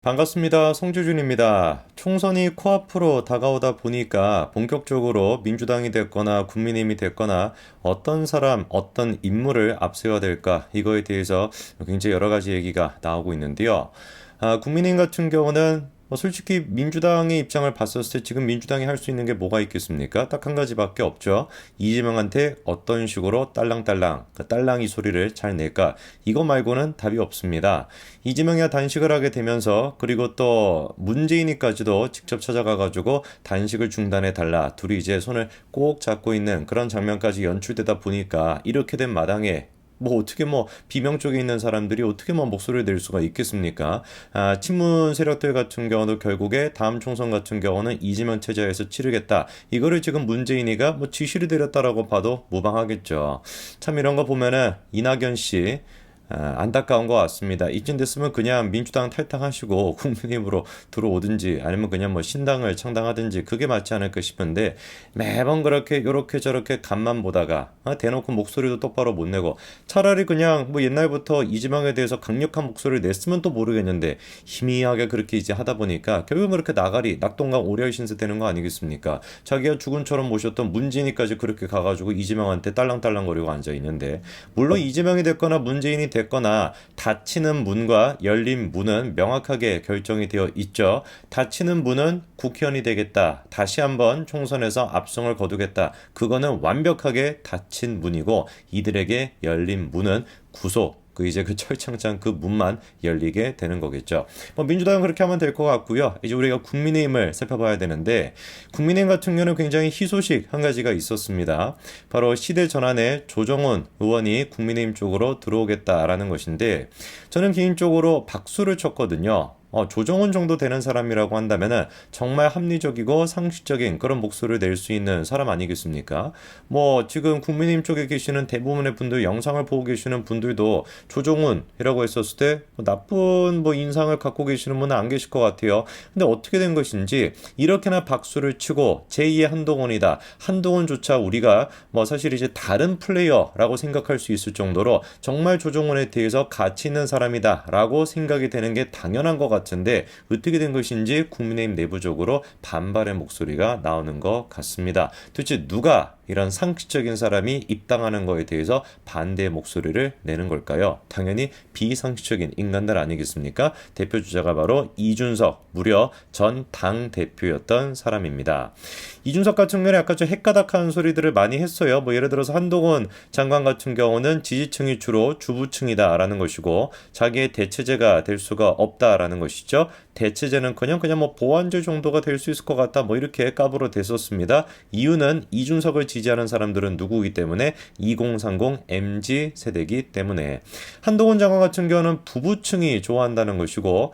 반갑습니다. 송주준입니다. 총선이 코앞으로 다가오다 보니까 본격적으로 민주당이 됐거나 국민의힘이 됐거나 어떤 사람, 어떤 인물을 앞세워야 될까 이거에 대해서 굉장히 여러 가지 얘기가 나오고 있는데요. 국민의힘 같은 경우는 솔직히 민주당의 입장을 봤었을 때 지금 민주당이 할 수 있는 게 뭐가 있겠습니까? 딱 한 가지밖에 없죠. 이재명한테 어떤 식으로 딸랑딸랑, 그 딸랑이 소리를 잘 낼까? 이거 말고는 답이 없습니다. 이재명이 단식을 하게 되면서 그리고 또 문재인이까지도 직접 찾아가가지고 단식을 중단해 달라. 둘이 이제 손을 꼭 잡고 있는 그런 장면까지 연출되다 보니까 이렇게 된 마당에 어떻게 비명 쪽에 있는 사람들이 어떻게 목소리를 낼 수가 있겠습니까? 친문 세력들 같은 경우도 결국에 다음 총선 같은 경우는 이재명 체제에서 치르겠다. 이거를 지금 문재인이가 지시를 내렸다라고 봐도 무방하겠죠. 참 이런 거 보면은 이낙연 씨 안타까운 것 같습니다. 이쯤 됐으면 그냥 민주당 탈당하시고 국민의힘으로 들어오든지 아니면 그냥 신당을 창당하든지 그게 맞지 않을까 싶은데 매번 그렇게 요렇게 저렇게 간만 보다가 대놓고 목소리도 똑바로 못 내고 차라리 그냥 옛날부터 이재명에 대해서 강력한 목소리를 냈으면 또 모르겠는데 희미하게 그렇게 이제 하다 보니까 결국은 그렇게 나가리 낙동강 오리알 신세 되는 거 아니겠습니까? 자기가 죽은처럼 모셨던 문재인이까지 그렇게 가가지고 이재명한테 딸랑딸랑거리고 앉아 있는데 물론 이재명이 됐거나 문재인이 됐거나 닫히는 문과 열린 문은 명확하게 결정이 되어 있죠. 닫히는 문은 국회의원이 되겠다. 다시 한번 총선에서 압승을 거두겠다. 그거는 완벽하게 닫힌 문이고 이들에게 열린 문은 구속 이제 그 철창창 그 문만 열리게 되는 거겠죠. 민주당은 그렇게 하면 될 것 같고요. 이제 우리가 국민의힘을 살펴봐야 되는데 국민의힘 같은 경우는 굉장히 희소식 한 가지가 있었습니다. 바로 시대 전환에 조정훈 의원이 국민의힘 쪽으로 들어오겠다라는 것인데 저는 개인적으로 박수를 쳤거든요. 조정훈 정도 되는 사람이라고 한다면은 정말 합리적이고 상식적인 그런 목소리를 낼 수 있는 사람 아니겠습니까? 지금 국민의힘 쪽에 계시는 대부분의 분들 영상을 보고 계시는 분들도 조정훈이라고 했었을 때 나쁜 인상을 갖고 계시는 분은 안 계실 것 같아요. 근데 어떻게 된 것인지 이렇게나 박수를 치고 제2의 한동훈이다. 한동훈조차 우리가 사실 이제 다른 플레이어라고 생각할 수 있을 정도로 정말 조정훈에 대해서 가치 있는 사람이다라고 생각이 되는 게 당연한 것 같은데 어떻게 된 것인지 국민의힘 내부적으로 반발의 목소리가 나오는 것 같습니다. 도대체 누가 이런 상식적인 사람이 입당하는 거에 대해서 반대의 목소리를 내는 걸까요? 당연히 비상식적인 인간들 아니겠습니까? 대표 주자가 바로 이준석, 무려 전 당대표였던 사람입니다. 이준석 같은 경우는 약간 좀 헷가닥한 소리들을 많이 했어요. 예를 들어서 한동훈 장관 같은 경우는 지지층이 주로 주부층이다라는 것이고 자기의 대체제가 될 수가 없다라는 것이죠. 대체제는커녕 그냥 보완제 정도가 될 수 있을 것 같다 이렇게 까불어 댔었습니다. 이유는 이준석을 지지하는 사람들은 누구이기 때문에 2030 MZ 세대이기 때문에 한동훈 장관 같은 경우는 부부층이 좋아한다는 것이고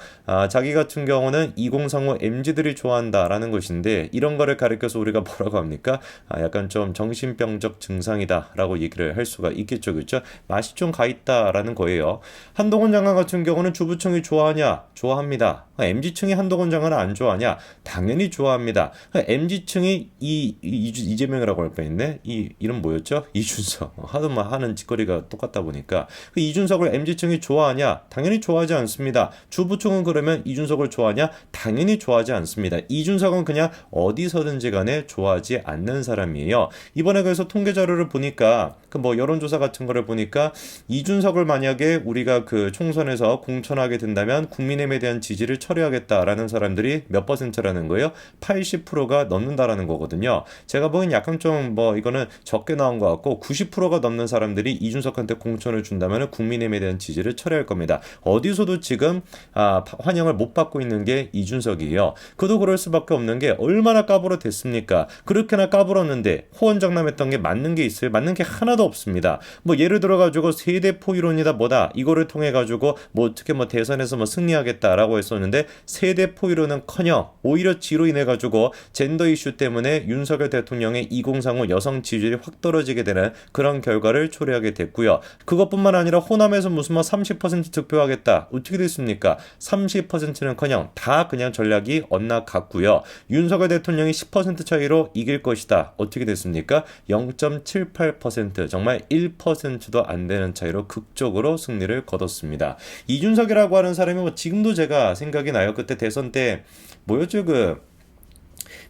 자기 같은 경우는 2035 MZ들이 좋아한다라는 것인데 이런 거를 가리켜서 우리가 뭐라고 합니까? 약간 좀 정신병적 증상이다라고 얘기를 할 수가 있겠죠. 그렇죠? 맛이 좀 가 있다라는 거예요. 한동훈 장관 같은 경우는 주부층이 좋아하냐? 좋아합니다. MZ층이 한동훈 장관을 안 좋아하냐? 당연히 좋아합니다. MZ층이 이재명이라고 할 뻔했네. 이름 뭐였죠? 이준석. 하도 하는 짓거리가 똑같다 보니까 이준석을 MZ층이 좋아하냐? 당연히 좋아하지 않습니다. 주부층은 그러면 이준석을 좋아하냐? 당연히 좋아하지 않습니다. 이준석은 그냥 어디서든지 간에 좋아하지 않는 사람이에요. 이번에 그래서 통계 자료를 보니까 여론조사 같은 거를 보니까 이준석을 만약에 우리가 그 총선에서 공천하게 된다면 국민의힘에 대한 지지를 철회하겠다라는 사람들이 몇 퍼센트라는 거예요? 80%가 넘는다라는 거거든요. 제가 보기엔 약간 좀 이거는 적게 나온 것 같고 90%가 넘는 사람들이 이준석한테 공천을 준다면 국민의힘에 대한 지지를 철회할 겁니다. 어디서도 지금 환영을 못 받고 있는 게 이준석이에요. 그도 그럴 수밖에 없는 게 얼마나 까불어 됐습니까? 그렇게나 까불었는데 호언장담했던 게 맞는 게 있어요? 맞는 게 하나도 없습니다. 예를 들어가지고 세대 포이론이다 뭐다 이거를 통해 가지고 어떻게 대선에서 승리하겠다라고 했었는데 세대 포이론은커녕 오히려 지로 인해 가지고 젠더 이슈 때문에 윤석열 대통령의 2035 경우 여성 지지율이 확 떨어지게 되는 그런 결과를 초래하게 됐고요. 그것뿐만 아니라 호남에서 무슨 뭐 30% 득표하겠다. 어떻게 됐습니까? 30%는커녕 다 그냥 전략이 엇나갔고요. 윤석열 대통령이 10% 차이로 이길 것이다. 어떻게 됐습니까? 0.78% 정말 1%도 안 되는 차이로 극적으로 승리를 거뒀습니다. 이준석이라고 하는 사람이 뭐 지금도 제가 생각이 나요. 그때 대선 때 뭐였죠?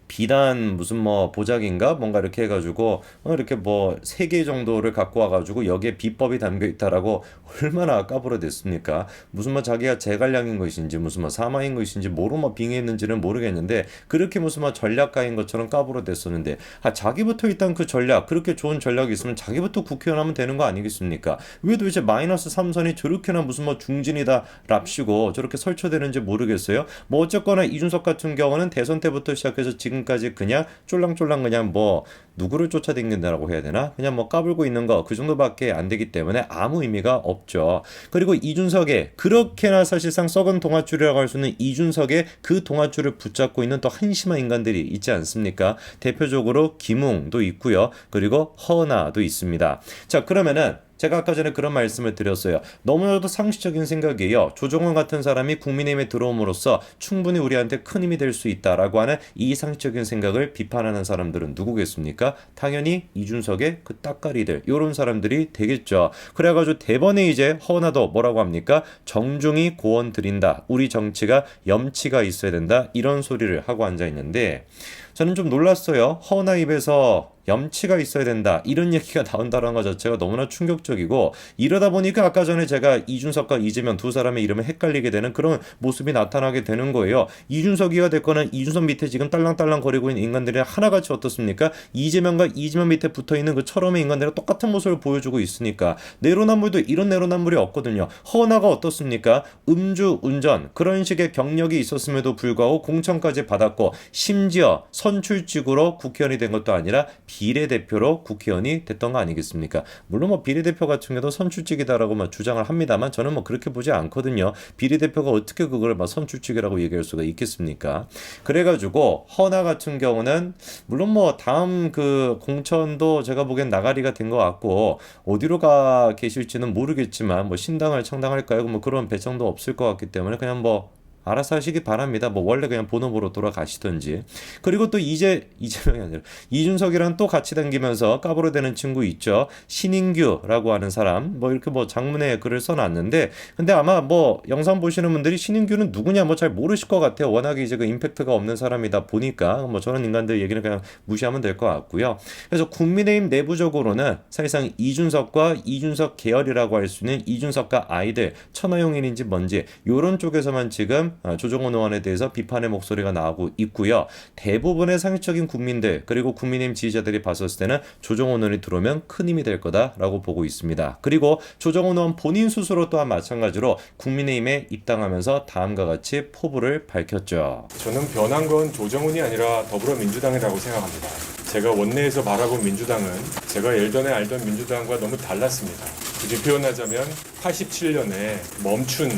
비단 무슨 뭐 보자기인가 뭔가 이렇게 해가지고 이렇게 뭐 3개 정도를 갖고 와가지고 여기에 비법이 담겨 있다라고 얼마나 까불어댔습니까? 무슨 뭐 자기가 제갈량인 것인지 무슨 뭐 사마인 것인지 뭐로 뭐 빙의했는지는 모르겠는데 그렇게 무슨 뭐 전략가인 것처럼 까불어댔었는데 자기부터 일단 그 전략 그렇게 좋은 전략이 있으면 자기부터 국회의원 하면 되는 거 아니겠습니까? 왜 도대체 마이너스 3선이 저렇게나 무슨 뭐 중진이다 랍시고 저렇게 설쳐되는지 모르겠어요. 뭐 어쨌거나 이준석 같은 경우는 대선 때부터 시작해서 지금까지 그냥 쫄랑쫄랑 그냥 뭐 누구를 쫓아다닌다라고 해야 되나? 그냥 뭐 까불고 있는 거 그 정도밖에 안 되기 때문에 아무 의미가 없죠. 그리고 이준석의 그렇게나 사실상 썩은 동아줄이라고 할 수 있는 이준석의 그 동아줄을 붙잡고 있는 또 한심한 인간들이 있지 않습니까? 대표적으로 김웅도 있고요. 그리고 허나도 있습니다. 자, 그러면은 제가 아까 전에 그런 말씀을 드렸어요. 너무나도 상식적인 생각이에요. 조정훈 같은 사람이 국민의힘에 들어옴으로써 충분히 우리한테 큰 힘이 될 수 있다라고 하는 이 상식적인 생각을 비판하는 사람들은 누구겠습니까? 당연히 이준석의 그 따까리들 이런 사람들이 되겠죠. 그래가지고 대번에 이제 허나도 뭐라고 합니까? 정중히 고언 드린다. 우리 정치가 염치가 있어야 된다. 이런 소리를 하고 앉아있는데 저는 좀 놀랐어요. 허나 입에서 염치가 있어야 된다 이런 얘기가 나온다는 것 자체가 너무나 충격적이고 이러다 보니까 아까 전에 제가 이준석과 이재명 두 사람의 이름을 헷갈리게 되는 그런 모습이 나타나게 되는 거예요. 이준석이가 됐거나 이준석 밑에 지금 딸랑딸랑 거리고 있는 인간들이 하나같이 어떻습니까? 이재명과 이재명 밑에 붙어있는 그 철험의 인간들과 똑같은 모습을 보여주고 있으니까 내로남불도 이런 내로남불이 없거든요. 허나가 어떻습니까? 음주운전 그런 식의 경력이 있었음에도 불구하고 공천까지 받았고 심지어 선출직으로 국회의원이 된 것도 아니라 비례대표로 국회의원이 됐던 거 아니겠습니까? 물론 뭐 비례대표 같은 경우도 선출직이다라고 막 주장을 합니다만 저는 뭐 그렇게 보지 않거든요. 비례대표가 어떻게 그걸 막 선출직이라고 얘기할 수가 있겠습니까? 그래가지고 허나 같은 경우는 물론 뭐 다음 그 공천도 제가 보기엔 나가리가 된 것 같고 어디로 가 계실지는 모르겠지만 뭐 신당을 창당할까요? 뭐 그런 배정도 없을 것 같기 때문에 그냥 뭐 알아서 하시기 바랍니다. 뭐 원래 그냥 본업으로 돌아가시던지. 그리고 또 이재명이 아니라 이준석이랑 또 같이 다니면서 까불어대는 친구 있죠. 신인규라고 하는 사람. 뭐 이렇게 뭐 장문에 글을 써놨는데 근데 아마 뭐 영상 보시는 분들이 신인규는 누구냐 뭐 잘 모르실 것 같아요. 워낙에 이제 그 임팩트가 없는 사람이다 보니까 뭐 저런 인간들 얘기는 그냥 무시하면 될 것 같고요. 그래서 국민의힘 내부적으로는 사실상 이준석과 이준석 계열이라고 할 수 있는 이준석과 아이들 천하용인인지 뭔지 이런 쪽에서만 지금 조정훈 의원에 대해서 비판의 목소리가 나오고 있고요. 대부분의 상식적인 국민들 그리고 국민의힘 지지자들이 봤었을 때는 조정훈 의원이 들어오면 큰 힘이 될 거다라고 보고 있습니다. 그리고 조정훈 의원 본인 스스로 또한 마찬가지로 국민의힘에 입당하면서 다음과 같이 포부를 밝혔죠. 저는 변한 건 조정훈이 아니라 더불어민주당이라고 생각합니다. 제가 원내에서 바라본 민주당은 제가 예전에 알던 민주당과 너무 달랐습니다. 굳이 표현하자면 87년에 멈춘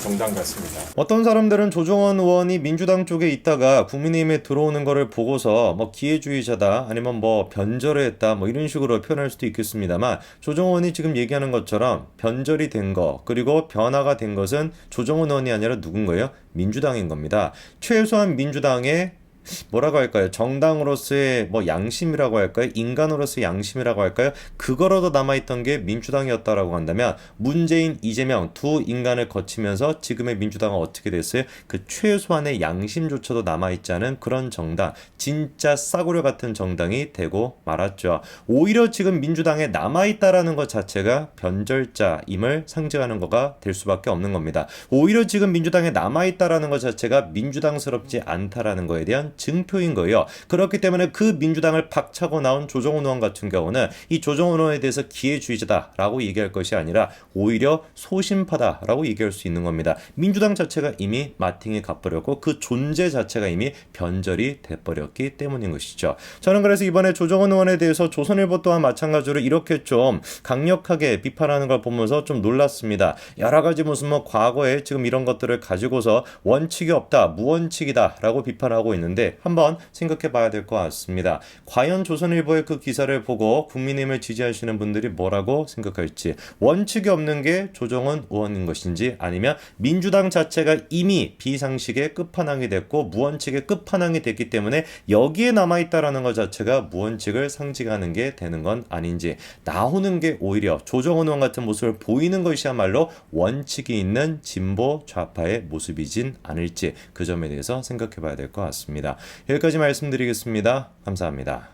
정당 같습니다. 어떤 사람들은 조정원 의원이 민주당 쪽에 있다가 국민의힘에 들어오는 거를 보고서 뭐 기회주의자다 아니면 뭐 변절을 했다 뭐 이런 식으로 표현할 수도 있겠습니다만 조정원 의원이 지금 얘기하는 것처럼 변절이 된 거 그리고 변화가 된 것은 조정원 의원이 아니라 누군 거예요? 민주당인 겁니다. 최소한 민주당의 뭐라고 할까요? 정당으로서의 뭐 양심이라고 할까요? 인간으로서의 양심이라고 할까요? 그거라도 남아있던 게 민주당이었다라고 한다면 문재인, 이재명 두 인간을 거치면서 지금의 민주당은 어떻게 됐어요? 그 최소한의 양심조차도 남아있지 않은 그런 정당, 진짜 싸구려 같은 정당이 되고 말았죠. 오히려 지금 민주당에 남아있다라는 것 자체가 변절자임을 상징하는 거가 될 수밖에 없는 겁니다. 오히려 지금 민주당에 남아있다라는 것 자체가 민주당스럽지 않다라는 거에 대한 증표인 거예요. 그렇기 때문에 그 민주당을 박차고 나온 조정훈 의원 같은 경우는 이 조정훈 의원에 대해서 기회주의자다라고 얘기할 것이 아니라 오히려 소심파다라고 얘기할 수 있는 겁니다. 민주당 자체가 이미 마팅이 가버렸고 그 존재 자체가 이미 변절이 돼버렸기 때문인 것이죠. 저는 그래서 이번에 조정훈 의원에 대해서 조선일보 또한 마찬가지로 이렇게 좀 강력하게 비판하는 걸 보면서 좀 놀랐습니다. 여러 가지 무슨 뭐 과거에 지금 이런 것들을 가지고서 원칙이 없다, 무원칙이다 라고 비판하고 있는데 텐데 한번 생각해 봐야 될 것 같습니다. 과연 조선일보의 그 기사를 보고 국민의힘을 지지하시는 분들이 뭐라고 생각할지, 원칙이 없는 게 조정훈 의원인 것인지, 아니면 민주당 자체가 이미 비상식의 끝판왕이 됐고 무원칙의 끝판왕이 됐기 때문에 여기에 남아있다라는 것 자체가 무원칙을 상징하는 게 되는 건 아닌지, 나오는 게 오히려 조정훈 의원 같은 모습을 보이는 것이야말로 원칙이 있는 진보 좌파의 모습이진 않을지, 그 점에 대해서 생각해 봐야 될 것 같습니다. 여기까지 말씀드리겠습니다. 감사합니다.